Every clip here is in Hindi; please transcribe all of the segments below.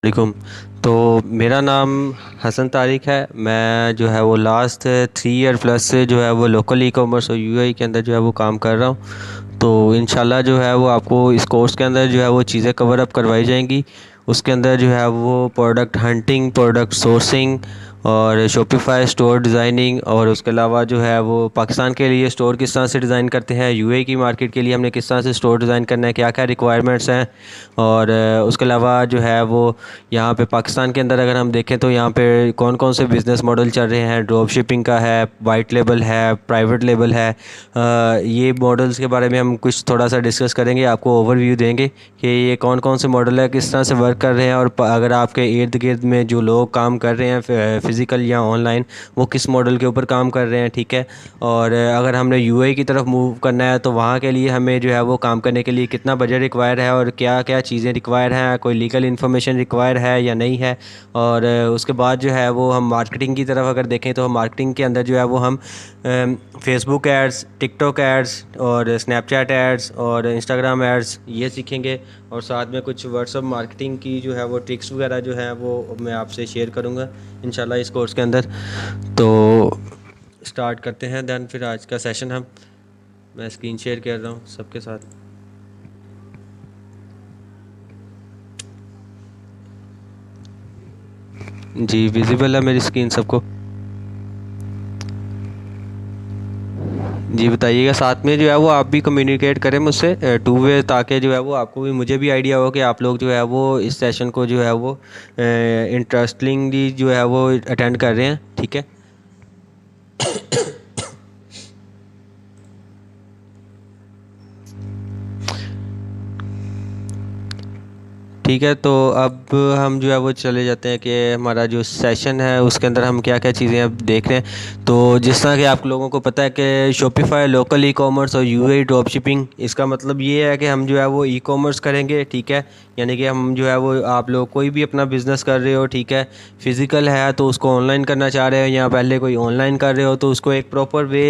वालेकुम। तो मेरा नाम हसन तारिक है। मैं जो है वो लास्ट 3 ईयर प्लस से जो है वो लोकल ई कॉमर्स और यूएई के अंदर जो है वो काम कर रहा हूँ। तो इंशाल्लाह जो है वो आपको इस कोर्स के अंदर जो है वो चीज़ें कवर अप करवाई जाएंगी। उसके अंदर जो है वो प्रोडक्ट हंटिंग, प्रोडक्ट सोर्सिंग और शॉपिफाई स्टोर डिज़ाइनिंग, और उसके अलावा जो है वो पाकिस्तान के लिए स्टोर किस तरह से डिज़ाइन करते हैं, यूएई की मार्केट के लिए हमने किस तरह से स्टोर डिज़ाइन करना है, क्या क्या रिक्वायरमेंट्स हैं। और उसके अलावा जो है वो यहाँ पे पाकिस्तान के अंदर अगर हम देखें तो यहाँ पे कौन कौन से बिज़नेस मॉडल चल रहे हैं। ड्रॉप शिपिंग का है, वाइट लेबल है, प्राइवेट लेबल है। ये मॉडल्स के बारे में हम कुछ थोड़ा सा डिस्कस करेंगे, आपको ओवरव्यू देंगे कि ये कौन कौन से मॉडल है, किस तरह से वर्क कर रहे हैं, और अगर आपके इर्द गिर्द में जो लोग काम कर रहे हैं फ़िज़िकल या ऑनलाइन, वो किस मॉडल के ऊपर काम कर रहे हैं। ठीक है। और अगर हमने यूएई की तरफ मूव करना है तो वहाँ के लिए हमें जो है वो काम करने के लिए कितना बजट रिक्वायर है और क्या क्या चीज़ें रिक्वायर हैं, कोई लीगल इन्फॉर्मेशन रिक्वायर है या नहीं है। और उसके बाद जो है वो हम मार्केटिंग की तरफ अगर देखें तो मार्केटिंग के अंदर जो है वो हम फेसबुक एड्स, टिकटॉक एड्स और स्नैपचैट एड्स और इंस्टाग्राम एड्स ये सीखेंगे। और साथ में कुछ व्हाट्सअप मार्केटिंग की जो है वो ट्रिक्स वगैरह जो है वो मैं आपसे शेयर करूँगा इंशाल्लाह इस कोर्स के अंदर। तो स्टार्ट करते हैं दैन फिर आज का सेशन मैं स्क्रीन शेयर कर रहा हूँ सबके साथ। जी विजिबल है मेरी स्क्रीन सबको? जी बताइएगा। साथ में जो है वो आप भी कम्युनिकेट करें मुझसे टू वे, ताकि जो है वो आपको भी मुझे भी आइडिया हो कि आप लोग जो है वो इस सेशन को जो है वो इंटरेस्टिंगली जो है वो अटेंड कर रहे हैं। ठीक है। ठीक है। तो अब हम जो है वो चले जाते हैं कि हमारा जो सेशन है उसके अंदर हम क्या क्या चीज़ें अब देख रहे हैं। तो जिस तरह कि आप लोगों को पता है कि शॉपिफाई लोकल ई कॉमर्स और यूएई ड्रॉप शिपिंग, इसका मतलब ये है कि हम जो है वो ई कॉमर्स करेंगे। ठीक है। यानी कि हम जो है वो आप लोग कोई भी अपना बिज़नेस कर रहे हो, ठीक है, फ़िज़िकल है तो उसको ऑनलाइन करना चाह रहे हो, या पहले कोई ऑनलाइन कर रहे हो तो उसको एक प्रॉपर वे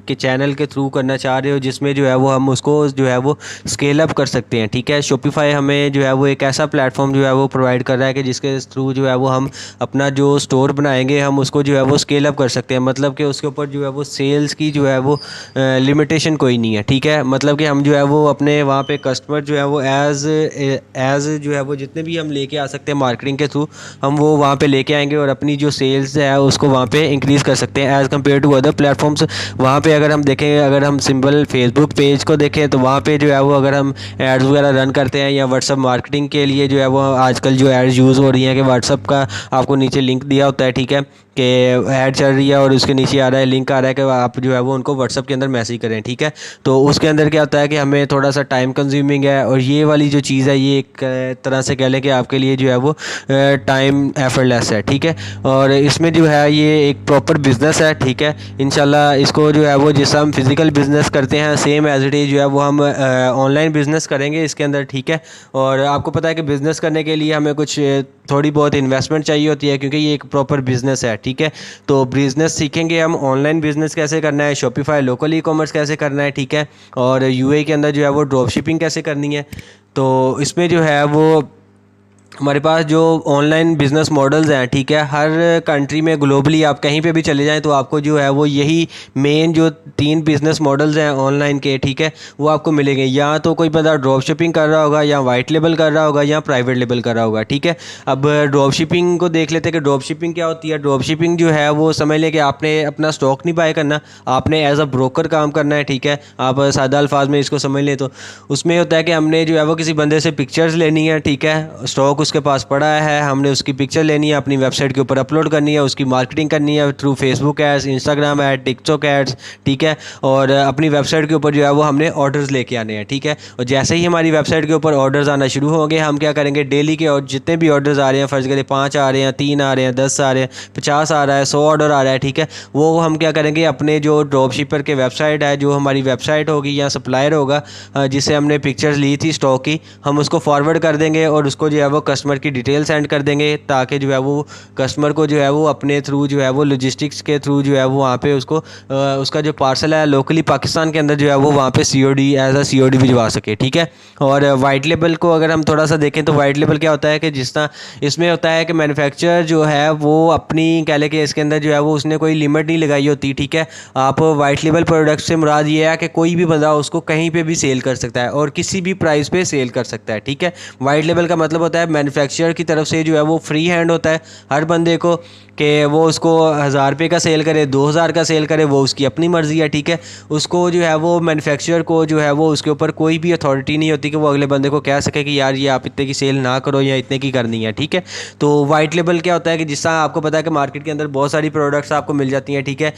के चैनल के थ्रू करना चाह रहे हो जिसमें जो है वो हम उसको जो है वो स्केल अप कर सकते हैं। ठीक है। शॉपिफाई हमें जो है वो एक ऐसा प्लेटफॉर्म जो है वो प्रोवाइड कर रहा है कि जिसके थ्रू जो है वो हम अपना जो स्टोर बनाएंगे हम उसको जो है वो स्केल अप कर सकते हैं। मतलब कि उसके ऊपर जो है वो सेल्स की जो है वो लिमिटेशन कोई नहीं है। ठीक है। मतलब कि हम जो है वो अपने वहाँ पे कस्टमर जो है वो एज जो है वो जितने भी हम लेके आ सकते हैं मार्केटिंग के थ्रू, हम वो वहाँ पे लेके आएंगे और अपनी जो सेल्स है उसको वहाँ पे इंक्रीज़ कर सकते हैं as compare to other platforms. वहाँ पे अगर हम देखें, अगर हम सिंपल फेसबुक पेज को देखें तो वहाँ पे जो है वो अगर हम एड्स वगैरह रन करते हैं, या व्हाट्सअप मार्केटिंग के लिए जो है वो आजकल जो एड्स यूज़ हो रही हैं कि व्हाट्सअप का आपको नीचे लिंक दिया होता है। ठीक है। कि ऐड चल रही है और उसके नीचे आ रहा है, लिंक आ रहा है कि आप जो है वो उनको व्हाट्सअप के अंदर मैसेज करें। ठीक है। तो उसके अंदर क्या होता है कि हमें थोड़ा सा टाइम कंज्यूमिंग है, और ये वाली जो चीज़ है ये एक तरह से कह लें कि आपके लिए जो है वो टाइम एफर्टलेस है। ठीक है। और इसमें जो है ये एक प्रॉपर बिज़नेस है। ठीक है। इंशाल्लाह इसको जो है वो जिस हम फिज़िकल बिज़नेस करते हैं सेम एज इट इज़ जो है वो हम ऑनलाइन बिज़नेस करेंगे इसके अंदर। ठीक है। और आपको पता है कि बिज़नेस करने के लिए हमें कुछ थोड़ी बहुत इन्वेस्टमेंट चाहिए होती है, क्योंकि ये एक प्रॉपर बिज़नेस है। ठीक है। तो बिज़नेस सीखेंगे हम, ऑनलाइन बिज़नेस कैसे करना है, शॉपिफाई लोकल ई कॉमर्स कैसे करना है। ठीक है। और यूएई के अंदर जो है वो ड्रॉप शिपिंग कैसे करनी है। तो इसमें जो है वो हमारे पास जो ऑनलाइन बिज़नेस मॉडल्स हैं, ठीक है, हर कंट्री में ग्लोबली आप कहीं पे भी चले जाएं तो आपको जो है वो यही मेन जो 3 बिज़नेस मॉडल्स हैं ऑनलाइन के, ठीक है, वो आपको मिलेंगे। या तो कोई बंदा ड्रॉप शिपिंग कर रहा होगा, या वाइट लेबल कर रहा होगा, या प्राइवेट लेबल कर रहा होगा। ठीक है। अब ड्रॉप शिपिंग को देख लेते हैं कि ड्रॉप शिपिंग क्या होती है। ड्रॉप शिपिंग जो है वो समझ लें कि आपने अपना स्टॉक नहीं बाय करना, आपने एज अ ब्रोकर काम करना है। ठीक है। आप सादा अल्फाज में इसको समझ लें तो उसमें होता है कि हमने जो है वो किसी बंदे से पिक्चर्स लेनी है। ठीक है। स्टॉक उसके पास पड़ा है, हमने उसकी पिक्चर लेनी है, अपनी वेबसाइट के ऊपर अपलोड करनी है, उसकी मार्केटिंग करनी है through Facebook ads, Instagram ad, TikTok ads. ठीक है। और अपनी वेबसाइट के ऊपर जो है वो हमने ऑर्डर्स लेके आने हैं। ठीक है। और जैसे ही हमारी वेबसाइट के ऊपर ऑर्डर्स आना शुरू होंगे, हम क्या करेंगे, डेली के और जितने भी ऑर्डर्स आ रहे हैं, फ़र्ज़ करें 5 आ रहे हैं, 3 आ रहे हैं, 10 आ रहे हैं, 50 आ रहा है, 100 ऑर्डर आ रहा है। ठीक है। वो हम क्या करेंगे, अपने जो ड्रॉप शिपर के वेबसाइट है, जो हमारी वेबसाइट होगी या सप्लायर होगा जिससे हमने पिक्चर्स ली थी स्टॉक की, हम उसको फॉरवर्ड कर देंगे और उसको जो है वो कस्टमर की डिटेल सेंड कर देंगे, ताकि जो है वो कस्टमर को जो है वो अपने थ्रू जो है वो लॉजिस्टिक्स के थ्रू जो है वो वहाँ पे उसको उसका जो पार्सल है लोकली पाकिस्तान के अंदर जो है वो वहाँ पे COD एज अ COD भिजवा सके, ठीक है। और वाइट लेबल को अगर हम थोड़ा सा देखें तो वाइट लेबल क्या होता है कि जिस तरह इसमें होता है कि मैन्युफैक्चरर जो है वो अपनी कह ले कि इसके अंदर जो है वो उसने कोई लिमिट नहीं लगाई होती, ठीक है। आप वाइट लेबल प्रोडक्ट से मुराद ये है कि कोई भी बंदा उसको कहीं पे भी सेल कर सकता है और किसी भी प्राइस पे सेल कर सकता है, ठीक है। वाइट लेबल का मतलब होता है मैन्युफैक्चरर की तरफ से जो है वो फ्री हैंड होता है हर बंदे को कि वो उसको 1000 रुपये का सेल करे, 2000 का सेल करे, वो उसकी अपनी मर्ज़ी है, ठीक है। उसको जो है वो मैन्युफैक्चरर को जो है वो उसके ऊपर कोई भी अथॉरिटी नहीं होती कि वो अगले बंदे को कह सके कि यार ये आप इतने की सेल ना करो या इतने की करनी है, ठीक है। तो वाइट लेबल क्या होता है कि जिस तरह आपको पता है कि मार्केट के अंदर बहुत सारी प्रोडक्ट्स आपको मिल जाती हैं, ठीक है,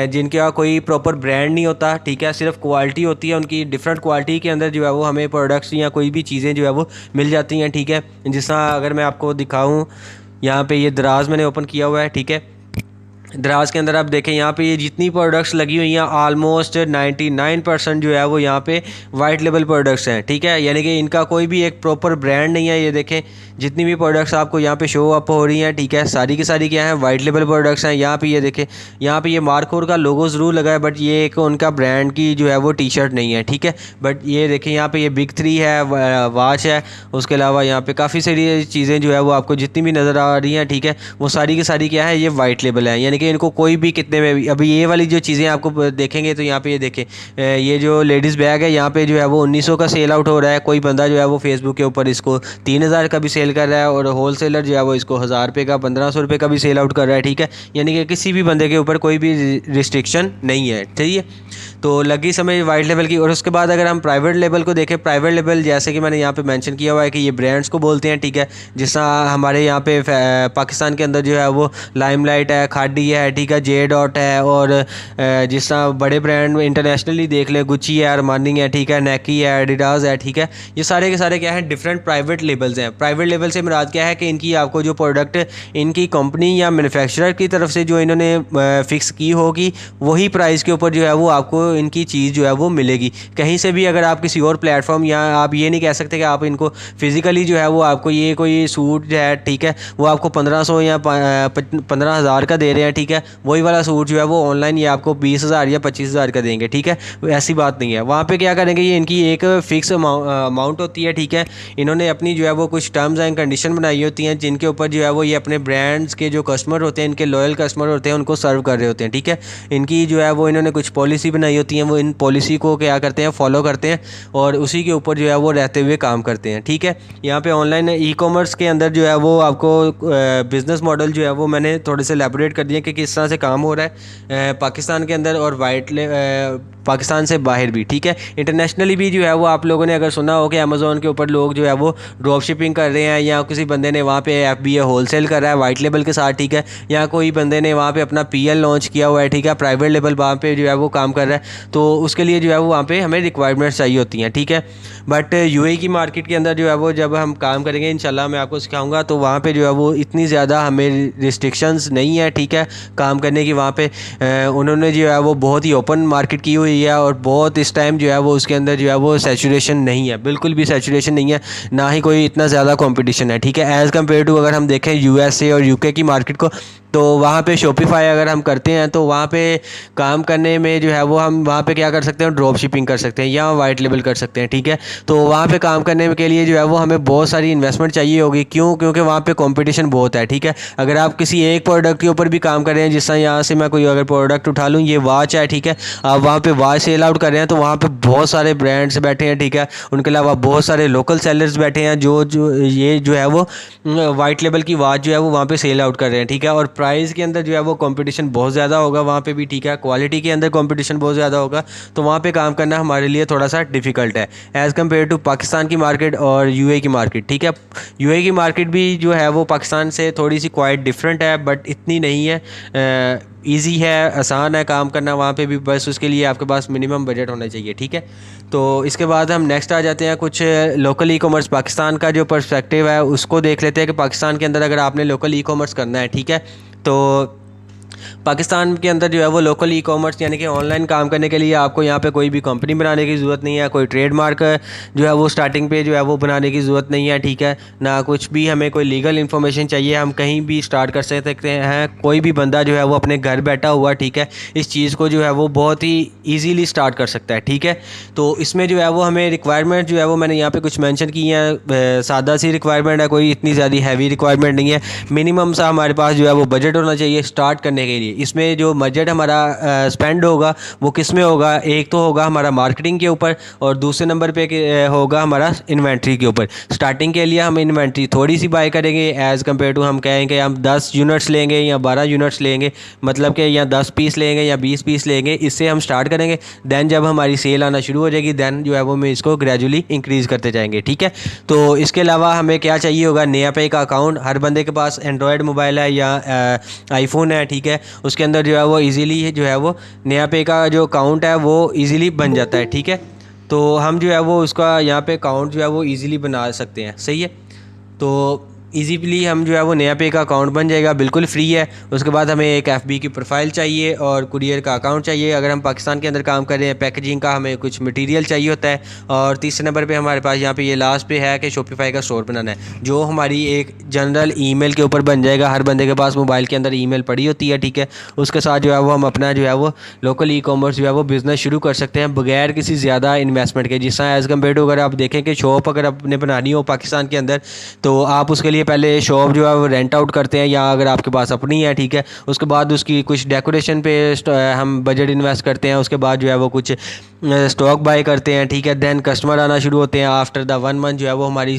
जिनका कोई प्रॉपर ब्रांड नहीं होता, ठीक है, सिर्फ क्वालिटी होती है उनकी, डिफरेंट क्वालिटी के अंदर जो है वो हमें प्रोडक्ट्स या कोई भी चीज़ें जो है वो मिल जाती हैं, ठीक है। जिस तरह अगर मैं आपको दिखाऊँ, यहाँ पे ये दराज मैंने ओपन किया हुआ है, ठीक है। दराज के अंदर आप देखें यहाँ पे ये जितनी प्रोडक्ट्स लगी हुई हैं ऑलमोस्ट 99% जो है वो यहाँ पे वाइट लेबल प्रोडक्ट्स हैं, ठीक है। यानी कि इनका कोई भी एक प्रॉपर ब्रांड नहीं है। ये देखें जितनी भी प्रोडक्ट्स आपको यहाँ पे शो अप हो रही हैं, ठीक है, सारी की सारी क्या है वाइट लेबल प्रोडक्ट्स हैं। यहाँ पे ये देखें, यहाँ पे ये मार्कोर का लोगो ज़रूर लगा है, बट ये एक उनका ब्रांड की जो है वो टी-शर्ट नहीं है, ठीक है। बट ये देखें यहाँ पे ये बिग 3 है, वॉच है, उसके अलावा यहाँ पे काफ़ी सारी चीज़ें जो है वो आपको जितनी भी नज़र आ रही हैं, ठीक है, वो सारी की सारी क्या है ये वाइट लेबल है। यानी कि इनको कोई भी कितने में भी, अभी ये वाली जो चीज़ें आपको देखेंगे तो यहाँ पे ये देखें, ये जो लेडीज़ बैग है यहाँ पे जो है वो 1900 का सेल आउट हो रहा है। कोई बंदा जो है वो फेसबुक के ऊपर इसको 3000 का भी सेल कर रहा है और होलसेलर जो है वो इसको 1000 रुपये का 1500 रुपये का भी सेल आउट कर रहा है, ठीक है। यानी कि किसी भी बंदे के ऊपर कोई भी रिस्ट्रिक्शन नहीं है, ठीक है। तो लगी समझ वाइट लेबल की। और उसके बाद अगर हम प्राइवेट लेबल को देखें, प्राइवेट लेबल जैसे कि मैंने यहाँ पे मेंशन किया हुआ है कि ये ब्रांड्स को बोलते हैं, ठीक है। जिस तरह हमारे यहाँ पे पाकिस्तान के अंदर जो है वो लाइमलाइट है, खाडी है, ठीक है, जे डॉट है, और जिस तरह बड़े ब्रांड इंटरनेशनली देख ले, गुच्ची है, अरमानी है, ठीक है, नैकी है, एडिडास है, ठीक है। ये सारे के सारे क्या है डिफरेंट प्राइवेट लेबल्स हैं। प्राइवेट लेबल से मुराद क्या है कि इनकी आपको जो प्रोडक्ट इनकी कंपनी या मैन्युफैक्चरर की तरफ से जो इन्होंने फिक्स की होगी वही प्राइस के ऊपर जो है वो आपको इनकी चीज़ जो है वो मिलेगी। कहीं से भी अगर आप किसी और प्लेटफॉर्म, या आप ये नहीं कह सकते कि आप इनको फिज़िकली जो है वो आपको ये कोई सूट जो है, ठीक है, वो आपको 1500 या 15,000 का दे रहे हैं, ठीक है, वही वाला सूट जो है वो ऑनलाइन ये आपको 20,000 या 25,000 का देंगे, ठीक है। ऐसी बात नहीं है। वहाँ पे क्या करेंगे, ये इनकी एक फ़िक्स अमाउंट होती है, ठीक है। इन्होंने अपनी जो है वो कुछ टर्म्स एंड कंडीशन बनाई होती हैं जिनके ऊपर जो है वो ये अपने ब्रांड्स के जो कस्टमर होते हैं, इनके लॉयल कस्टमर होते हैं, उनको सर्व कर रहे होते हैं, ठीक है। इनकी जो है वो इन्होंने कुछ पॉलिसी बनाई होती हैं, वो इन पॉलिसी को क्या करते हैं फॉलो करते हैं और उसी के ऊपर जो है वो रहते हुए काम करते हैं, ठीक है। यहाँ पे ऑनलाइन ई कॉमर्स के अंदर जो है वो आपको बिज़नेस मॉडल जो है वो मैंने थोड़े से एलैबोरेट कर दिए कि किस तरह से काम हो रहा है पाकिस्तान के अंदर और पाकिस्तान से बाहर भी, ठीक है। इंटरनेशनली भी जो है वो आप लोगों ने अगर सुना हो कि अमेज़ॉन के ऊपर लोग जो है वो ड्रॉप शिपिंग कर रहे हैं, या किसी बंदे ने वहाँ पे FBA होलसेल कर रहा है वाइट लेबल के साथ, ठीक है, या कोई बंदे ने वहाँ पे अपना PL लॉन्च किया हुआ है, ठीक है, प्राइवेट लेबल वहाँ पे जो है वो काम कर रहा है, तो उसके लिए जो है वो वहाँ पे हमें रिक्वायरमेंट्स चाहिए होती हैं, ठीक है। बट UAE की मार्केट के अंदर जो है वो जब हम काम करेंगे इंशाल्लाह मैं आपको सिखाऊंगा, तो वहाँ पे जो है वो इतनी ज़्यादा हमें रिस्ट्रिक्शंस नहीं है, ठीक है, काम करने की। वहाँ पे उन्होंने जो है वो बहुत ही ओपन मार्केट की हुई है और बहुत इस टाइम जो है वो उसके अंदर जो है वो सैचुरेशन नहीं है, बिल्कुल भी सैचुरेशन नहीं है, ना ही कोई इतना ज़्यादा कंपटीशन है, ठीक है। एज़ कम्पेयर टू अगर हम देखें USA और UK की मार्केट को, तो वहाँ पे शॉपिफाई अगर हम करते हैं तो वहाँ पे काम करने में जो है वो हम वहाँ पे क्या कर सकते हैं, ड्रॉप शिपिंग कर सकते हैं या वाइट लेबल कर सकते हैं, ठीक है। तो वहाँ पे काम करने के लिए जो है वो हमें बहुत सारी इन्वेस्टमेंट चाहिए होगी। क्यों? क्योंकि वहाँ पे कंपटीशन बहुत है, ठीक है। अगर आप किसी एक प्रोडक्ट के ऊपर भी काम कर रहे हैं, जिस तरह यहाँ से मैं कोई अगर प्रोडक्ट उठा लूँ, ये वॉच है, ठीक है, आप वहाँ पर वॉच सेल आउट कर रहे हैं तो वहाँ पर बहुत सारे ब्रांड्स बैठे हैं, ठीक है, उनके अलावा बहुत सारे लोकल सेलर्स बैठे हैं जो ये जो है वो वाइट लेबल की वॉच जो है वो वहाँ पर सेल आउट कर रहे हैं, ठीक है। और प्राइस के अंदर जो है वो कंपटीशन बहुत ज़्यादा होगा वहाँ पे भी, ठीक है, क्वालिटी के अंदर कंपटीशन बहुत ज़्यादा होगा, तो वहाँ पे काम करना हमारे लिए थोड़ा सा डिफ़िकल्ट है एज़ कम्पेयर टू पाकिस्तान की मार्केट और UAE की मार्केट, ठीक है। UAE की मार्केट भी जो है वो पाकिस्तान से थोड़ी सी क्वाइट डिफरेंट है, बट इतनी नहीं है, ईजी है, आसान है काम करना वहाँ पे भी, बस उसके लिए आपके पास मिनिमम बजट होना चाहिए, ठीक है। तो इसके बाद हम नेक्स्ट आ जाते हैं कुछ लोकल ई कॉमर्स पाकिस्तान का जो पर्सपेक्टिव है उसको देख लेते हैं कि पाकिस्तान के अंदर अगर आपने लोकल ई कॉमर्स करना है, ठीक है, तो पाकिस्तान के अंदर जो है वो लोकल ई कॉमर्स यानी कि ऑनलाइन काम करने के लिए आपको यहाँ पे कोई भी कंपनी बनाने की ज़रूरत नहीं है, कोई ट्रेडमार्क जो है वो स्टार्टिंग पे जो है वो बनाने की ज़रूरत नहीं है, ठीक है ना। कुछ भी हमें कोई लीगल इन्फॉर्मेशन चाहिए, हम कहीं भी स्टार्ट कर सकते हैं। कोई भी बंदा जो है वो अपने घर बैठा हुआ, ठीक है, इस चीज़ को जो है वो बहुत ही ईजीली स्टार्ट कर सकता है, ठीक है। तो इसमें जो है वो हमें रिक्वायरमेंट जो है वो मैंने यहाँ पर कुछ मैंशन की हैं। सादा सी रिक्वायरमेंट है, कोई इतनी ज़्यादा हैवी रिक्वायरमेंट नहीं है। मिनिमम सा हमारे पास जो है वो बजट होना चाहिए स्टार्ट करने के लिए। इसमें जो बजट हमारा स्पेंड होगा वो किस में होगा, एक तो होगा हमारा मार्केटिंग के ऊपर और दूसरे नंबर पे होगा हमारा इन्वेंट्री के ऊपर। स्टार्टिंग के लिए हम इन्वेंट्री थोड़ी सी बाय करेंगे एज़ कम्पेयर टू हम कहेंगे हम 10 यूनिट्स लेंगे या 12 यूनिट्स लेंगे, मतलब कि या 10 पीस लेंगे या 20 पीस लेंगे, इससे हम स्टार्ट करेंगे। दैन जब हमारी सेल आना शुरू हो जाएगी दैन जो है वो हम इसको ग्रेजुअली इंक्रीज़ करते जाएंगे, ठीक है। तो इसके अलावा हमें क्या चाहिए होगा, नया पे का अकाउंट। हर बंदे के पास एंड्रॉयड मोबाइल है या आईफोन है, ठीक है, उसके अंदर जो है वो इजीली जो है वो नया पे का जो अकाउंट है वो इजीली बन जाता है, ठीक है। तो हम जो है वो उसका यहाँ पे अकाउंट जो है वो इजीली बना सकते हैं, सही है। तो इजीली हम जो है वो नया पे का अकाउंट बन जाएगा, बिल्कुल फ्री है। उसके बाद हमें एक एफबी की प्रोफाइल चाहिए और कुरियर का अकाउंट चाहिए अगर हम पाकिस्तान के अंदर काम कर रहे हैं। पैकेजिंग का हमें कुछ मटेरियल चाहिए होता है। और तीसरे नंबर पे हमारे पास यहाँ पे ये लास्ट पे है कि शॉपिफाई का स्टोर बनाना है, जो हमारी एक जनरल ईमेल के ऊपर बन जाएगा। हर बंदे के पास मोबाइल के अंदर ईमेल पड़ी होती है, ठीक है। उसके साथ जो है वो हम अपना जो है वो लोकल ई कॉमर्स जो है वो बिज़नेस शुरू कर सकते हैं बगैर किसी ज़्यादा इन्वेस्टमेंट के। जिस तरह एज़ कम्पेयर टू अगर आप देखें कि शॉप अगर आपने बनानी हो पाकिस्तान के अंदर तो आप उसके लिए पहले शॉप जो है वो रेंट आउट करते हैं, या अगर आपके पास अपनी है, ठीक है, उसके बाद उसकी कुछ डेकोरेशन पे हम बजट इन्वेस्ट करते हैं। उसके बाद जो है वो कुछ स्टॉक बाय करते हैं, ठीक है। दैन कस्टमर आना शुरू होते हैं। आफ्टर द 1 मंथ जो है वो हमारी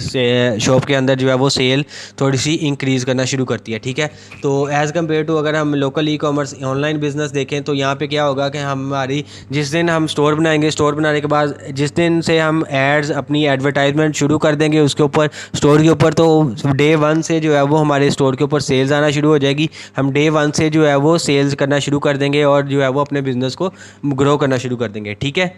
शॉप के अंदर जो है वो सेल थोड़ी सी इंक्रीज़ करना शुरू करती है, ठीक है। तो एज़ कम्पेयर टू अगर हम local e commerce online business देखें तो यहाँ पे क्या होगा कि हमारी जिस दिन हम स्टोर बनाएंगे, स्टोर बनाने के बाद जिस दिन से हम एड्स अपनी एडवर्टाइजमेंट शुरू कर देंगे उसके ऊपर स्टोर के ऊपर, तो डे 1 से जो है वो हमारे स्टोर के ऊपर सेल्स आना शुरू हो जाएगी। हम डे 1 से जो है वो सेल्स करना शुरू कर देंगे और जो है वो अपने बिज़नेस को ग्रो करना शुरू कर देंगे, ठीक है।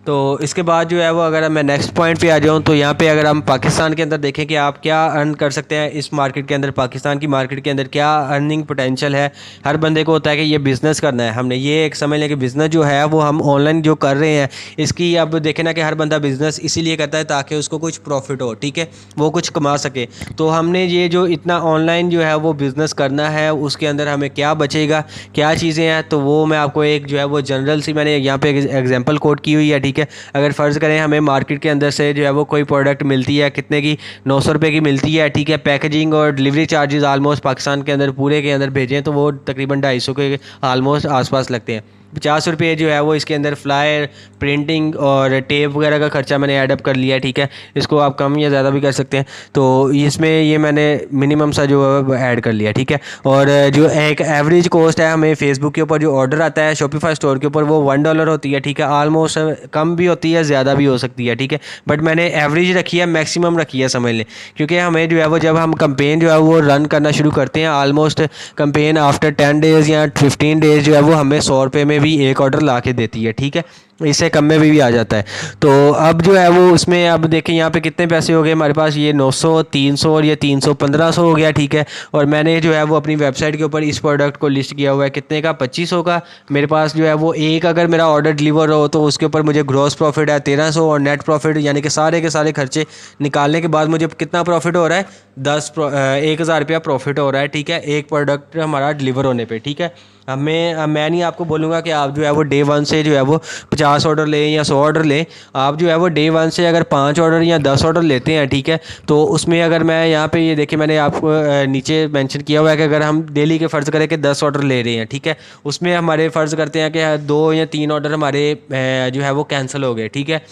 तो इसके बाद जो है वो अगर मैं नेक्स्ट पॉइंट पे आ जाऊँ तो यहाँ पे अगर हम पाकिस्तान के अंदर देखें कि आप क्या अर्न कर सकते हैं इस मार्केट के अंदर, पाकिस्तान की मार्केट के अंदर क्या अर्निंग पोटेंशियल है। हर बंदे को होता है कि ये बिज़नेस करना है, हमने ये एक समझ लें कि बिज़नेस जो है वो हम ऑनलाइन जो कर रहे हैं इसकी अब देखें ना कि हर बंदा बिज़नेस इसीलिए करता है ताकि उसको कुछ प्रॉफिट हो, ठीक है, वो कुछ कमा सके। तो हमने ये जो इतना ऑनलाइन जो है वो बिज़नेस करना है उसके अंदर हमें क्या बचेगा, क्या चीज़ें हैं, तो वो मैं आपको एक जो है वो जनरल सी मैंने यहाँ पे एग्जांपल कोट की हुई है, ठीक है। अगर फ़र्ज़ करें हमें मार्केट के अंदर से जो है वो कोई प्रोडक्ट मिलती है, कितने की, 900 रुपये की मिलती है, ठीक है। पैकेजिंग और डिलीवरी चार्जेस आलमोस्ट पाकिस्तान के अंदर पूरे के अंदर भेजें तो वो तकरीबन 250 के आलमोस्ट आसपास लगते हैं। 50 रुपये जो है वो इसके अंदर फ्लायर, प्रिंटिंग और टेप वगैरह का खर्चा मैंने ऐड अप कर लिया है, ठीक है। इसको आप कम या ज़्यादा भी कर सकते हैं। तो इसमें ये मैंने मिनिमम सा जो है ऐड कर लिया, ठीक है। और जो एक एवरेज कॉस्ट है हमें फेसबुक के ऊपर जो ऑर्डर आता है शॉपिफाई स्टोर के ऊपर वो $1 होती है, ठीक है। आलमोस्ट कम भी होती है, ज़्यादा भी हो सकती है, ठीक है। बट मैंने एवरेज रखी है, मैक्सिमम रखी है समझ लें, क्योंकि हमें जो है वो जब हम कंपेन जो है वो रन करना शुरू करते हैं आलमोस्ट कंपेन आफ्टर 10 डेज़ या 15 डेज़ जो है वो हमें 100 रुपये में भी एक ऑर्डर ला के देती है, ठीक है। इससे कम में भी आ जाता है। तो अब जो है वो उसमें अब देखें यहाँ पे कितने पैसे हो गए हमारे पास, ये 900, 300 और ये 300, 1500 हो गया, ठीक है। और मैंने जो है वो अपनी वेबसाइट के ऊपर इस प्रोडक्ट को लिस्ट किया हुआ है कितने का, 2500 का। मेरे पास जो है वो एक अगर मेरा ऑर्डर डिलीवर हो तो उसके ऊपर मुझे ग्रॉस प्रॉफिट है 1300 और नेट प्रॉफिट यानी कि सारे के सारे खर्चे निकालने के बाद मुझे कितना प्रॉफिट हो रहा है, 10,000 रुपया प्रॉफिट हो रहा है, ठीक है, एक प्रोडक्ट हमारा डिलीवर होने पर, ठीक है। मैं नहीं आपको बोलूँगा कि आप जो है वो डे 1 से जो है वो 50 ऑर्डर लें या 100 ऑर्डर लें। आप जो है वो डे 1 से अगर 5 ऑर्डर या 10 ऑर्डर लेते हैं, ठीक है, तो उसमें अगर मैं यहाँ पे ये देखिए मैंने आपको नीचे मेंशन किया हुआ है कि अगर हम डेली के फ़र्ज़ करें कि 10 ऑर्डर ले रहे हैं, ठीक है, उसमें हमारे फ़र्ज़ करते हैं कि 2 या 3 ऑर्डर हमारे जो है वो कैंसिल हो गए, ठीक है।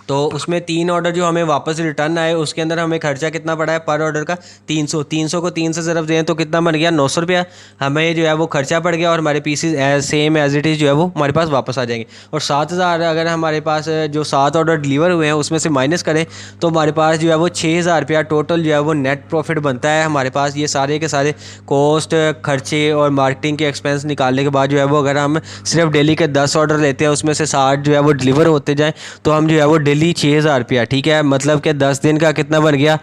तो उसमें 3 ऑर्डर जो हमें वापस रिटर्न आए उसके अंदर हमें खर्चा कितना पड़ा है पर ऑर्डर का, 300 को 3 से ज़रब दें तो कितना बन गया, 900 रुपया हमें जो है वो खर्चा पड़ गया और हमारे pieces same as it is जो है वो हमारे पास वापस आ जाएंगे। और 7000 अगर हमारे पास जो 7 ऑर्डर डिलीवर हुए हैं उसमें से माइनस करें तो हमारे पास जो है वो 6000 रुपया टोटल जो है वो नेट प्रॉफिट बनता है हमारे पास। ये सारे के सारे कॉस्ट, खर्चे और मार्केटिंग के एक्सपेंस निकालने के बाद जो है वो अगर हम सिर्फ डेली के 10 ऑर्डर लेते हैं उसमें से 60 जो है वो डिलीवर होते जाएँ तो हम जो है वो डेली 6,000 रुपया, ठीक है। मतलब कि 10 दिन का कितना बन गया,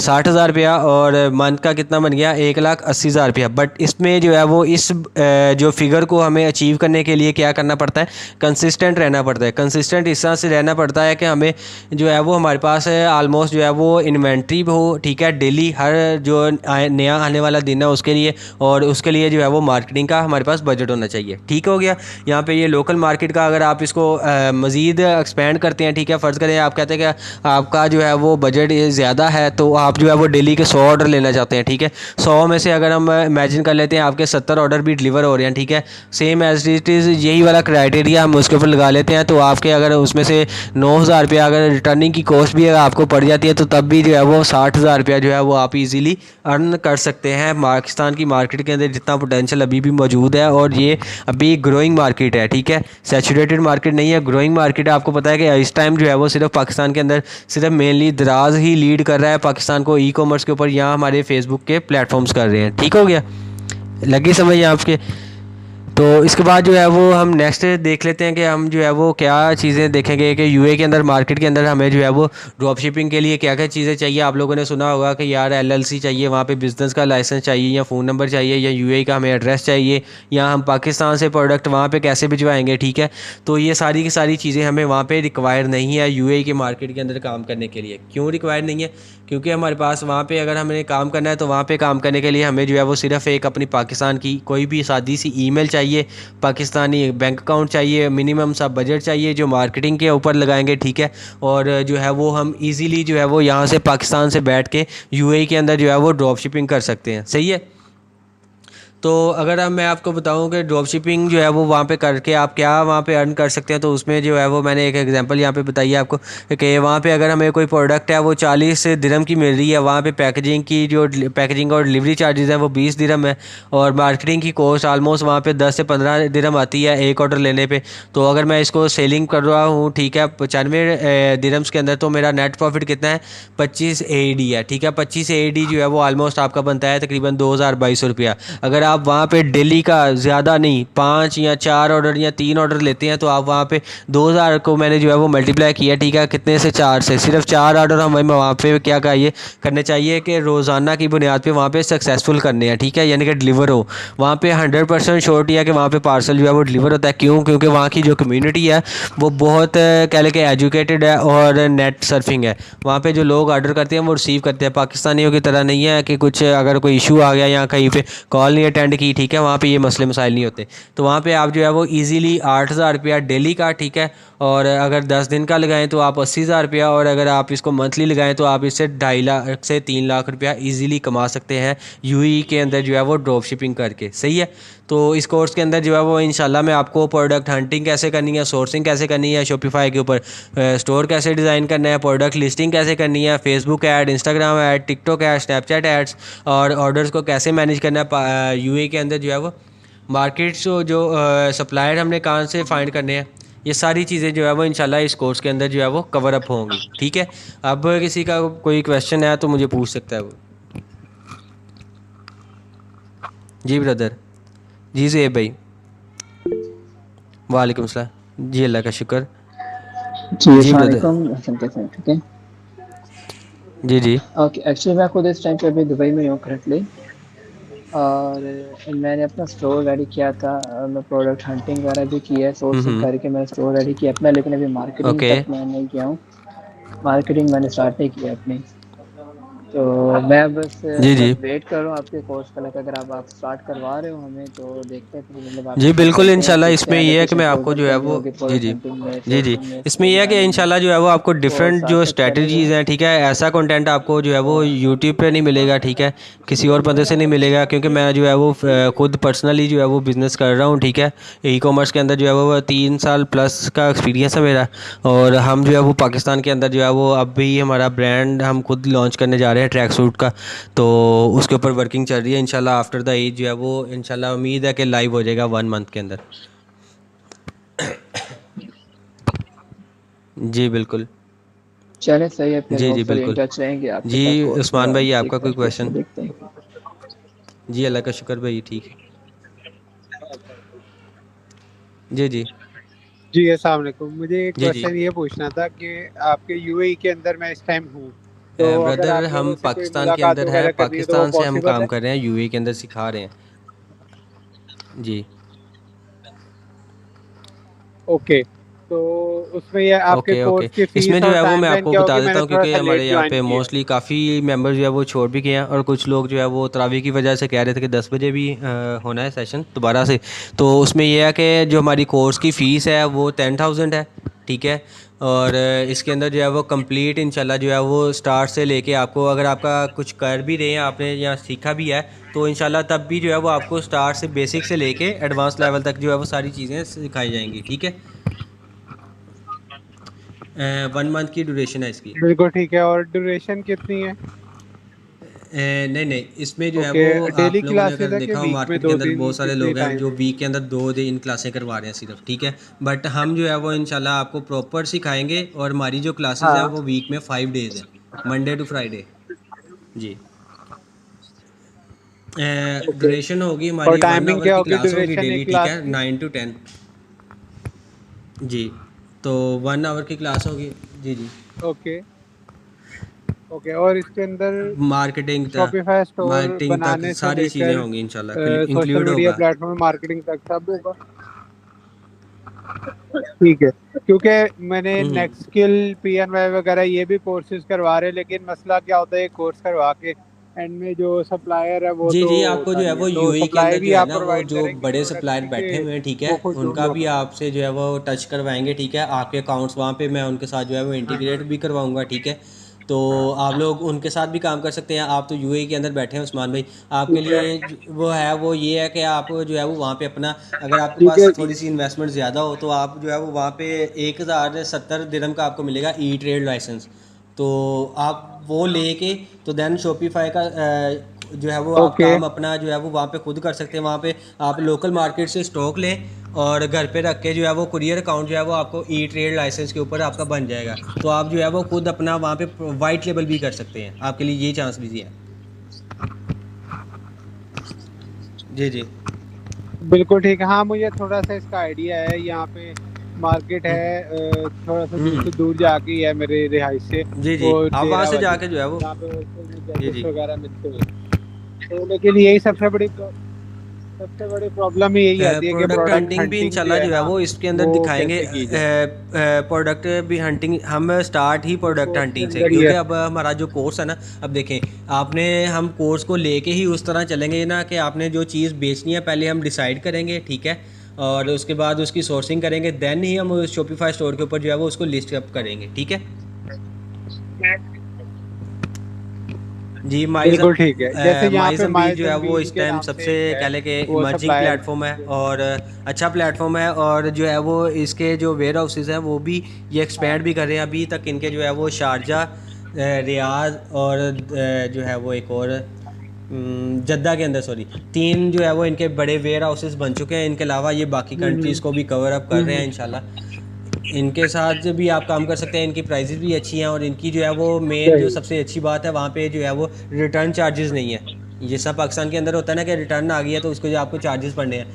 60,000 रुपया, और मंथ का कितना बन गया, 1,80,000 रुपया। बट इसमें जो है वो इस जो फिगर को हमें अचीव करने के लिए क्या करना पड़ता है, कंसिस्टेंट रहना पड़ता है। कंसिस्टेंट इस तरह से रहना पड़ता है कि हमें जो है वो हमारे पास ऑलमोस्ट जो है वो इन्वेंट्री हो, ठीक है, डेली हर जो नया आने वाला दिन है उसके लिए, और उसके लिए जो है वो मार्केटिंग का हमारे पास बजट होना चाहिए। ठीक हो गया। यहाँ पे ये लोकल मार्केट का अगर आप इसको मज़ीद एक्सपेंड करते हैं, ठीक है, फ़र्ज़ करें आप कहते हैं कि आपका जो है वो बजट ज़्यादा है, तो आप जो है वो डेली के 100 ऑर्डर लेना चाहते हैं, ठीक है। 100 में से अगर हम इमेजिन कर लेते हैं आपके 70 ऑर्डर भी डिलीवर हो रहे हैं, ठीक है, सेम एज इट इज़ यही वाला क्राइटेरिया हम उसके ऊपर लगा लेते हैं, तो आपके अगर उसमें से 9,000 रुपया अगर रिटर्निंग की कॉस्ट भी अगर आपको पड़ जाती है, तो तब भी जो है वो 60,000 रुपया जो है वो आप इजीली अर्न कर सकते हैं। पाकिस्तान की मार्केट के अंदर जितना पोटेंशियल अभी भी मौजूद है, और ये अभी ग्रोइंग मार्केट है, ठीक है, सैचुरेटेड मार्केट नहीं है, ग्रोइंग मार्केट है। आपको पता है कि इस टाइम जो है वो सिर्फ पाकिस्तान के अंदर सिर्फ मेनली दराज ही लीड कर रहा है पाकिस्तान को ई कॉमर्स के ऊपर, यहाँ हमारे फेसबुक के प्लेटफॉर्म्स कर रहे हैं। ठीक हो गया, लगी समझ आपके। तो इसके बाद जो है वो हम नेक्स्ट देख लेते हैं कि हम जो है वो क्या चीज़ें देखेंगे कि यूए के अंदर मार्केट के अंदर हमें जो है वो ड्रॉप शिपिंग के लिए क्या क्या चीज़ें चाहिए। आप लोगों ने सुना होगा कि यार एलएलसी चाहिए, वहाँ पे बिज़नेस का लाइसेंस चाहिए, या फ़ोन नंबर चाहिए, या यूए का हमें एड्रेस चाहिए, या हम पाकिस्तान से प्रोडक्ट वहाँ पे कैसे भिजवाएंगे, ठीक है। तो ये सारी की सारी चीज़ें हमें वहाँ पे रिक्वायर नहीं है यूए के मार्केट के अंदर काम करने के लिए। क्यों रिक्वायर नहीं है? क्योंकि हमारे पास वहाँ पे अगर हमें काम करना है, तो वहाँ पे काम करने के लिए हमें जो है वो सिर्फ एक अपनी पाकिस्तान की कोई भी सादी सी ईमेल चाहिए, पाकिस्तानी बैंक अकाउंट चाहिए, मिनिमम सा बजट चाहिए जो मार्केटिंग के ऊपर लगाएंगे, ठीक है। और जो है वो हम इजीली जो है वो यहाँ से पाकिस्तान से बैठ के यूएई के अंदर जो है वो ड्रॉप शिपिंग कर सकते हैं। सही है। तो अगर अब मैं आपको बताऊं कि ड्रॉप शिपिंग जो है वो वहाँ पे करके आप क्या वहाँ पे अर्न कर सकते हैं, तो उसमें जो है वो मैंने एक एग्जांपल यहाँ पे बताई है आपको कि वहाँ पे अगर हमें कोई प्रोडक्ट है वो 40 दिरहम की मिल रही है, वहाँ पे पैकेजिंग की जो पैकेजिंग और डिलीवरी चार्जेस है वो 20 दिरहम है, और मार्केटिंग की कॉस्ट आलमोस्ट वहाँ पे 10 से 15 दिरहम आती है एक ऑर्डर लेने पर। तो अगर मैं इसको सेलिंग कर रहा हूँ, ठीक है, 95 दिरहम्स के अंदर, तो मेरा नेट प्रॉफिट कितना है, 25 AED है, ठीक है। 25 AED जो है वो आलमोस्ट आपका बनता है तकरीबन 2,200 रुपया। अगर आप वहाँ पे डेली का ज़्यादा नहीं 5 या 4 ऑर्डर या 3 ऑर्डर लेते हैं, तो आप वहाँ पे 2,000 को मैंने जो है वो मल्टीप्लाई किया, ठीक है, कितने से, 4 से। सिर्फ 4 ऑर्डर हमें वहाँ पे क्या चाहिए, करने चाहिए कि रोज़ाना की बुनियाद पे वहाँ पे सक्सेसफुल करने हैं, ठीक है, यानी कि डिलीवर हो। वहाँ पे 100% श्योरिटी है कि वहाँ पे पार्सल जो है वो डिलीवर होता है। क्यों? क्योंकि वहाँ की जो कम्युनिटी है वो बहुत कह लें कि एजुकेटेड है और नेट सर्फिंग है। वहाँ पे जो लोग ऑर्डर करते हैं वो रिसीव करते हैं। पाकिस्तानियों की तरह नहीं है कि कुछ अगर कोई इशू आ गया या कहीं पे कॉल नहीं अटेंड की, ठीक है, वहाँ पे ये मसले मसाइल नहीं होते। तो वहाँ पे आप जो है वो इजीली 8,000 रुपया डेली का, ठीक है, और अगर 10 दिन का लगाएं तो आप 80,000 रुपया, और अगर आप इसको मंथली लगाएं तो आप इससे 2.5 लाख से 3 लाख रुपया इजीली कमा सकते हैं यूएई के अंदर जो है वो ड्रॉप शिपिंग करके। सही है। तो इस कोर्स के अंदर जो है वो इंशाल्लाह मैं आपको प्रोडक्ट हंटिंग कैसे करनी है, सोर्सिंग कैसे करनी है, शॉपिफाई के ऊपर स्टोर कैसे डिज़ाइन करना है, प्रोडक्ट लिस्टिंग कैसे करनी है, Facebook ad, Instagram ad, TikTok ad, Snapchat ads, और ऑर्डर्स को कैसे मैनेज करना है यूएई के अंदर जो है वो, मार्केट्स जो सप्लायर हमने कहाँ से फाइंड करने हैं, ये सारी चीज़ें जो है वो इंशाल्लाह इस कोर्स के अंदर जो है वो कवर अप होंगी। ठीक है। अब किसी का कोई क्वेश्चन है तो मुझे पूछ सकता है वो। जी ब्रदर। जी ज़ेब भाई। वालेकुम सलाम। जी अल्लाह का शुक्र। जी जी अस्सलाम ब्रदर। वालेकुम, हसन कैसे हैं? ठीक है। जी जी। ओके, एक्चुअली मैं खुद इस टाइम पे अभी दुबई में हूँ करंटली, और मैंने अपना स्टोर रेडी किया था। मैं प्रोडक्ट हंटिंग वगैरह भी किया है, सोर्सिंग हम्म। करके मैंने स्टोर रेडी किया अपना, लेकिन अभी मार्केटिंग ओके। तक मैं नहीं गया हूँ। मार्केटिंग मैंने स्टार्ट नहीं किया अपनी। तो मैं बस जी जी। वेट कर रहा हूँ आपके कोर्स का। लगा अगर आप स्टार्ट करवा रहे हो हमें तो देखते हैं, फिर मतलब जी आपके साथ बिल्कुल, चलते हैं, इंशाल्लाह सीखते इसमें हैं। अगर ये है कि कुछ मैं आपको जो इम्प्रूवमेंट है करनी वो, होगी जी प्रोडक्ट जी, हंटिंग में, जी जी, सोर्सिंग में, इसमें स्टोर यह है कि बनाने में, इंशाल्लाह जो है वो आपको तो डिफरेंट साथ जो साथ चलेंगे। स्ट्रेटजीज़ हैं, ठीक है, ऐसा कंटेंट आपको जो है वो यूट्यूब पे नहीं मिलेगा, ठीक है, किसी और बंदे से नहीं मिलेगा, क्योंकि मैं जो है वो खुद पर्सनली जो है वो बिज़नेस कर रहा हूँ, ठीक है। ई कॉमर्स के अंदर जो है वो 3 साल प्लस का एक्सपीरियंस है मेरा, और हम जो है वो पाकिस्तान के अंदर जो है वो अब भी हमारा ब्रांड हम खुद लॉन्च करने जा रहे हैं ट्रैक सूट का, तो उसके ऊपर वर्किंग चल रही है। इंशाल्लाह आफ्टर द ईद जो है वो इंशाल्लाह उम्मीद है कि लाइव हो जाएगा 1 मंथ के अंदर। जी बिल्कुल। चले सही है, फिर जी जी होपफुली इन बिल्कुल। टच रहेंगे आपके जी साथ कोर्स में, उस्मान और भाई आपका सीखते कोई हैं फिर उसमें क्वेश्चन? देखते हैं। जी अल्लाह का शुक्र भाई, ठीक है। जी जी। जी अस्सलाम वालेकुम। मुझे एक जी जी। क्वेश्चन ये पूछना था कि आपके यूएई के अंदर मैं इस टाइम हूँ, तो अगर ब्रदर आप हम लोगों से कोई पाकिस्तान के मुलाकात अंदर हैं, वगैरह करनी है तो वो पाकिस्तान से हम पॉसिबल काम है? कर रहे हैं, यूएई के अंदर सिखा रहे हैं। जी। ओके, तो उसमें ये आपके ओके ओके। कोर्स की इसमें फीस जो और है वो मैं टाइमलाइन आपको क्या बता होगी? देता मैंने हूँ, थोड़ा क्योंकि सा लेट हमारे यहाँ ज्वाइन पे किया है। मोस्टली काफ़ी मेंबर जो है वो छोड़ भी गए हैं, और कुछ लोग जो है वो तरावी की वजह से कह रहे थे कि 10 बजे भी होना है सेशन दोबारा से। तो उसमें यह है कि जो हमारी कोर्स की फ़ीस है वो 10,000 है, ठीक है। और इसके अंदर जो है वो कंप्लीट इंशाल्लाह जो है वो स्टार्ट से लेके आपको, अगर आपका कुछ कर भी रहे हैं, आपने यहाँ सीखा भी है, तो इंशाल्लाह तब भी जो है वो आपको स्टार्ट से बेसिक से लेके एडवांस लेवल तक जो है वो सारी चीज़ें सिखाई जाएंगी, ठीक है। 1 मंथ की ड्यूरेशन है इसकी। बिल्कुल ठीक है। और ड्यूरेशन कितनी है? नहीं नहीं, इसमें जो है ओके, वो डेली आप लोगों ने क्लासेस अगर है कि देखा हो, वीक में मार्केट के दो अंदर दिन बहुत सारे कितनी लोग हैं टाइम जो है? वीक के अंदर 2 दिन क्लासें करवा रहे हैं सिर्फ, ठीक है। बट हम जो है वो इंशाल्लाह आपको प्रॉपर सिखाएंगे, और हमारी जो क्लासेस है हाँ। वो वीक में 5 डेज़ है, मंडे टू फ्राइडे। जी। ओके। ड्यूरेशन होगी और हमारी, वन टाइमिंग आवर क्या की होगी क्लास होगी ड्यूरेशन एक डेली, ठीक क्लास है, की? 9 to 10। जी। तो 1 आवर की क्लास होगी। जी जी। ओके। ओके, और इसके अंदर मार्केटिंग तक, शॉपिफाई स्टोर मार्केटिंग तक बनाने से सारी चीज़ें लेकर होंगी इंशाल्लाह, सोशल इंक्लूड मीडिया होगा। प्लेटफॉर्म मार्केटिंग तक सब होगा? ठीक है, क्योंकि मैंने हम्म। नेक्स्ट स्किल पीएनवाई वगैरह ये भी कोर्सेज करवा रहे हैं, लेकिन मसला क्या होता है, कोर्स करवा के एंड में जो सप्लायर है वो जी तो जी, आपको होता जो है नहीं है, वो तो यूएई के सप्लाई अंदर भी जो है आप ना, वो प्रोवाइड जो करेंगे बड़े प्रोडक्ट्स सप्लायर की बैठे कि हुए हैं, ठीक है, वो खुद उनका ढूंढना भी पड़ेगा? आपसे जो है वो टच करवाएंगे, ठीक है। आपके अकाउंट्स वहाँ पे मैं उनके साथ जो है वो हाँ इंटीग्रेट हाँ। भी करवाऊंगा, ठीक है। तो आप लोग उनके साथ भी काम कर सकते हैं। आप तो यूएई के अंदर बैठे हैं उस्मान भाई, आपके ठीक है। लिए वो है, वो ये है कि आप जो है वो वहाँ पे अपना, अगर आपके ठीक पास है जी। थोड़ी सी इन्वेस्टमेंट ज़्यादा हो, तो आप जो है वो वहाँ पे 1,070 दिरहम का आपको मिलेगा ई ट्रेड लाइसेंस। तो आप वो लेके, तो देन शॉपिफाई का जो है वो आप ओके। काम अपना जो है वो वहाँ पे खुद कर सकते हैं। वहाँ पे आप लोकल मार्केट से स्टॉक लें, और घर पे रख के जो है वो कुरियर अकाउंट जो है वो आपको ई ट्रेड लाइसेंस के ऊपर आपका बन जाएगा। तो आप जो है वो खुद अपना वहाँ पे वाइट लेबल भी कर सकते हैं, आपके लिए ये चांस भी है। जी जी। बिल्कुल ठीक है। हाँ, मुझे थोड़ा सा इसका आइडिया है। यहाँ पे मार्केट है थोड़ा सा दूर हम्म। से दूर जाके ही है मेरे रिहाइश से, जी जी, वो आप वहाँ डेरा से वाली, जाके जो है वो। जहाँ पे होलसेल में जी गैजेट्स जी। वगैरह मिलते हैं। तो लेकिन यही सबसे बड़ी प्रॉब्लम ही यही आती है कि प्रोडक्ट प्रोडक्ट हंटिंग भी हंटिंग जो इंशाल्लाह है जो है ना, वो इसके अंदर वो दिखाएंगे। कैसे की जाए। प्रोडक्ट भी हंटिंग हम स्टार्ट ही इस प्रोडक्ट कोर्स के हंटिंग से, अंदर ही है। क्योंकि अब हमारा जो कोर्स है ना, अब देखें, आपने, हम कोर्स को लेके ही उस तरह चलेंगे ना कि आपने जो चीज़ बेचनी है पहले हम डिसाइड करेंगे, ठीक है। और उसके बाद उसकी सोर्सिंग करेंगे, देन ही हम शॉपिफाई स्टोर के ऊपर जो है वो उसको लिस्ट अप करेंगे, ठीक है। जी, माइज़म। बिल्कुल ठीक है। जैसे यहाँ पे माइज़म भी जो है माइजन वो बीन इस के टाइम नाम से सबसे एक है, कह लें कि वो इमर्जिंग सप्लायर। प्लेटफॉर्म है, और अच्छा प्लेटफॉर्म है। और जो है वो इसके जो वेयर हाउसेज़ हैं वो भी ये एक्सपेंड भी कर रहे हैं। अभी तक इनके जो है वो शारजा, रियाद, और जो है वो एक और जद्दा के अंदर, सॉरी, 3 जो है वो इनके बड़े वेयर हाउसेज़ बन चुके हैं। इनके अलावा ये बाकी हम्म। कंट्रीज़ को भी कवर अप कर रहे हैं हम्म। इंशाल्लाह। इनके साथ भी आप काम कर सकते हैं, इनकी प्राइजेज़ भी अच्छी हैं, और इनकी जो है वो मेन जो सही। सबसे अच्छी बात है, वहाँ पे जो है वो रिटर्न चार्जेस नहीं है। जैसा पाकिस्तान के अंदर होता है ना कि रिटर्न आ गया तो उसको जो आपको चार्जेस पड़ने हैं,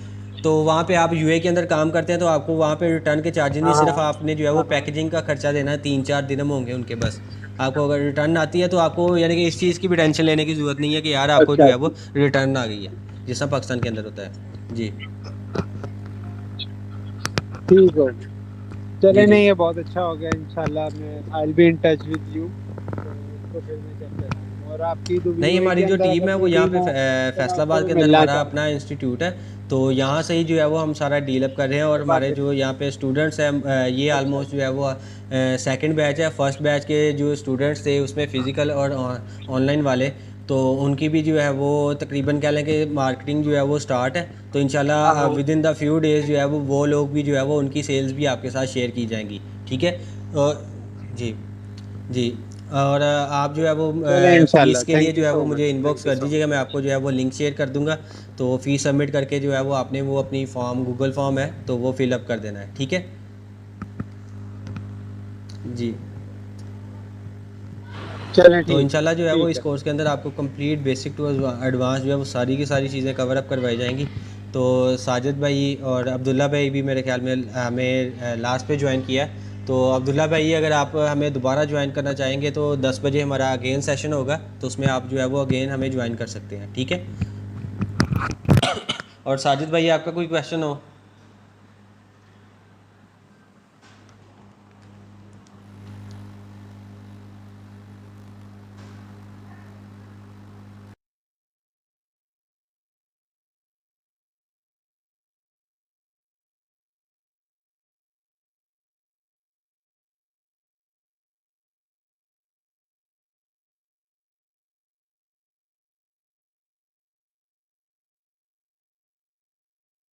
तो वहाँ पे आप यूए के अंदर काम करते हैं तो आपको वहाँ पे रिटर्न के चार्जेस नहीं, हाँ सिर्फ हाँ। आपने जो है वो हाँ हाँ। पैकेजिंग का खर्चा देना है, 3-4 दिन होंगे उनके बस। आपको अगर रिटर्न आती है तो आपको यानी कि इस चीज़ की भी टेंशन लेने की ज़रूरत नहीं है कि यार आपको जो अच्छा है अच्छा। वो रिटर्न आ गई है, जैसा पाकिस्तान के अंदर होता है। जी ठीक हो गया। जी। चले, जी नहीं ये बहुत अच्छा हो गया। इंशाल्लाह मैं I will be in touch with you, तो इसको फिर मैं चेक करता हूँ। और आपकी जो नहीं, यूएई हमारी के जो अंदर टीम अगर है वो कोई यहाँ टीम पे हो तो मैं उससे फैसलाबाद भी के अंदर मिलना हमारा चाहूँ। अपना इंस्टीट्यूट है, तो यहाँ से ही जो है वो हम सारा डील अप कर रहे हैं। और हमारे जो यहाँ पे स्टूडेंट्स हैं, ये अच्छा आलमोस्ट जो अच्छा। है वो सेकंड बैच है। फर्स्ट बैच के जो स्टूडेंट्स थे उसमें फ़िज़िकल और ऑनलाइन वाले, तो उनकी भी जो है वो तकरीबन कह लें कि मार्केटिंग जो है वो स्टार्ट है। तो हाँ इंशाल्लाह हाँ। With in the few days जो है वो लोग भी जो है वो उनकी सेल्स भी आपके साथ शेयर की जाएंगी, ठीक है। और जी जी। और आप जो है वो चले फ़ीस इंशाल्लाह। के लिए थैंक यू जो है वो सो मच। मुझे इनबॉक्स थैंक यू कर सो दीजिएगा, मच। मैं आपको जो है वो लिंक शेयर कर दूंगा। तो फ़ीस सबमिट करके जो है वो आपने वो अपनी फॉर्म, गूगल फॉर्म है तो वो फिल अप कर देना है, ठीक है। जी। चलें तो ठीक है। इंशाल्लाह जो है वो ठीक इस है। कोर्स के अंदर आपको कंप्लीट बेसिक टू एडवांस जो है वो सारी की सारी चीज़ें कवर अप करवाई जाएंगी। तो साजिद भाई और अब्दुल्ला भाई भी मेरे ख्याल में हमें लास्ट पे ज्वाइन किया है। तो अब्दुल्ला भाई अगर आप हमें दोबारा ज्वाइन करना चाहेंगे तो 10 बजे हमारा अगेन सेशन होगा, तो उसमें आप जो है वो अगेन हमें ज्वाइन कर सकते हैं, ठीक है। और साजिद भाई आपका कोई क्वेश्चन हो?